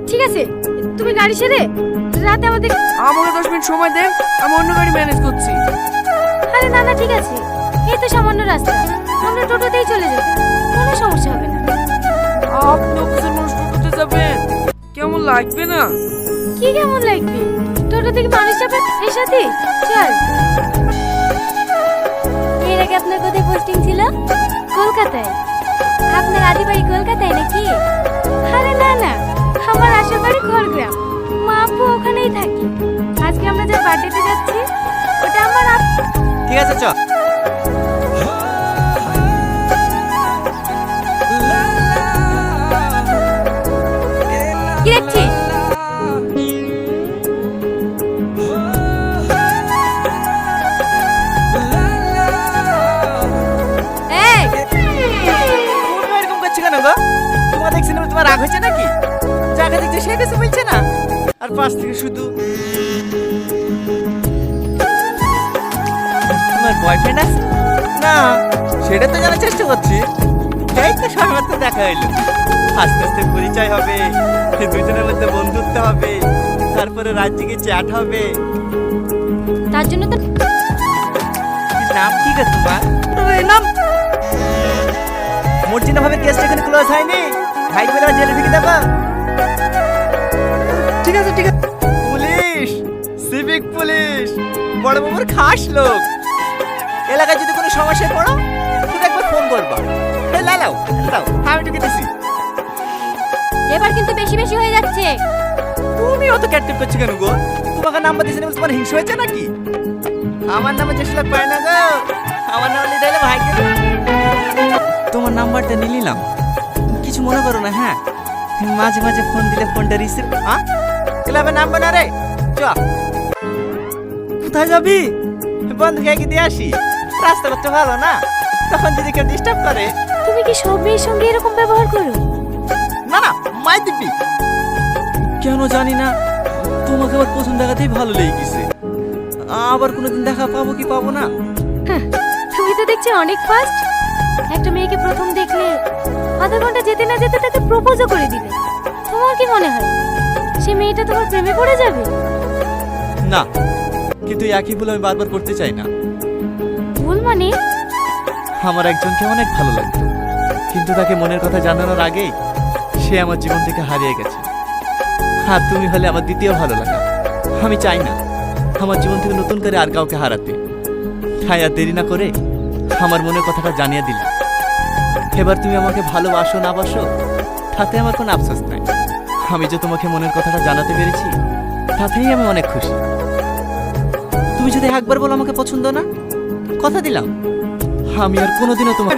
ঠিক আছে, তুমি গাড়ি সেরে রাতে আমাদের। আমাকে 10 মিনিট সময় দেন, আমি অন্য গাড়ি ম্যানেজ করছি। আরে না না, ঠিক আছে, এই তো সামান্য রাস্তা, আমরা টোটোতেই চলে যাব, কোনো সমস্যা হবে না। আপনি অফিসের মানুষ টোটোতে যাবেন, কেমন লাগবে না? কি কেমন লাগবে? টোটো থেকে মানুষ যাবে এর সাথে। চল। এর আগে আপনার কোথায় পোস্টিং ছিল? কলকাতায়। আপনার আদি বাড়ি কলকাতায় নাকি? আরে না না, আমার আসল বাড়ি খড়গ্রাম, মা আপু ওখানেই থাকি। আজকে আমরা যার বার্থডেতে যাচ্ছি ওটা আমার ঠিক আছে চ। কি দেখছিস? এই তোমরা এরকম করছো কেন গো? তোমার দেখছি না তোমার রাগ হয়েছে নাকি? যাকে দেখছে সে কিছু বলছে না, আর পাশ থেকে শুধু তোমার বয়ফ্রেন্ড আছে না, সেটা তো জানার চেষ্টা করছি। এই তো সবেমাত্র দেখা হইলো, আস্তে আস্তে পরিচয় হবে, দুজনের মধ্যে বন্ধুত্ব হবে, তারপরে রাত জেগে চ্যাট হবে। তার জন্য তো নাম কি গো তোমার? নাম মর্জিনা ভাবে কেসটা এখানে ক্লোজ হয়নি, ভাই বলে জেলে ঢুকে দেবো। ঠিক আছে ঠিক আছে। পুলিশ, সিভিক পুলিশ, বড় বাবুর খাস লোক। এলাকায় যদি কোনো সমস্যায় পড়ো শুধু একবার ফোন করবা। এই লাও দাও, আমি ঢুকে দিছি। এবার কিন্তু বেশি বেশি হয়ে যাচ্ছে। তুমি অত ক্যাটকেট করছো কেন গো? তোমাকে নাম্বার দিয়েছেন বলে তোমার হিংসা হয়েছে নাকি? আমার নামে যে লোক পায় না গো, আমার নাম নিতে হলে ভাইকে। তোমার নাম্বারটা নিয়ে নিলাম, কিছু মনে করো না। হ্যাঁ, মাঝে মাঝে ফোন দিলে ফোনটা রিসিভ। হ্যাঁ, ক্লাবের নাম্বার না রে। চ। কোথায় যাবি? বন্ধুকে কি দিয়ে আসি, রাস্তা করতে ভালো না, তখন যদি কেউ ডিস্টার্ব করে। তুমি কি সব মেয়ের সঙ্গে এরকম ব্যবহার করো? না না, মাই দিবি কেন জানি না, তোমাকে আবার প্রথম দেখাতেই ভালো লেগে গেছে। আবার কোনোদিন দেখা পাবো কি পাবো না। হ্যাঁ, তুমি তো দেখছি অনেক ফাস্ট। একটা মেয়েকে প্রথম দেখলে আধা ঘন্টা যেতে না যেতে তাকে প্রপোজও করে দিলে। তোমার কি মনে হয় সে মেয়েটা তোমার প্রেমে পড়ে যাবে? না, কিন্তু এই একই ভুল আমি বারবার করতে চাই না। ভুল মানে? আমার একজনকে অনেক ভালো লাগতো, কিন্তু তাকে মনের কথা জানানোর আগেই সে আমার জীবন থেকে হারিয়ে গেছে। আর তুমি হলে আমার দ্বিতীয় ভালো লাগা। আমি চাই না আমার জীবন থেকে নতুন করে আর কাউকে হারাতে। তাই আর দেরি না করে আমার মনের কথাটা জানিয়ে দিলাম। এবার তুমি আমাকে ভালোবাসো না বাসো তাতে আমার কোনো আফসোস নাই। আমি যে তোমাকে মনের কথাটা জানাতে পেরেছি তাতেই আমি অনেক খুশি। তুমি যদি একবার বলো আমাকে পছন্দ না, কথা দিলাম আমি আর কোনোদিনও তোমার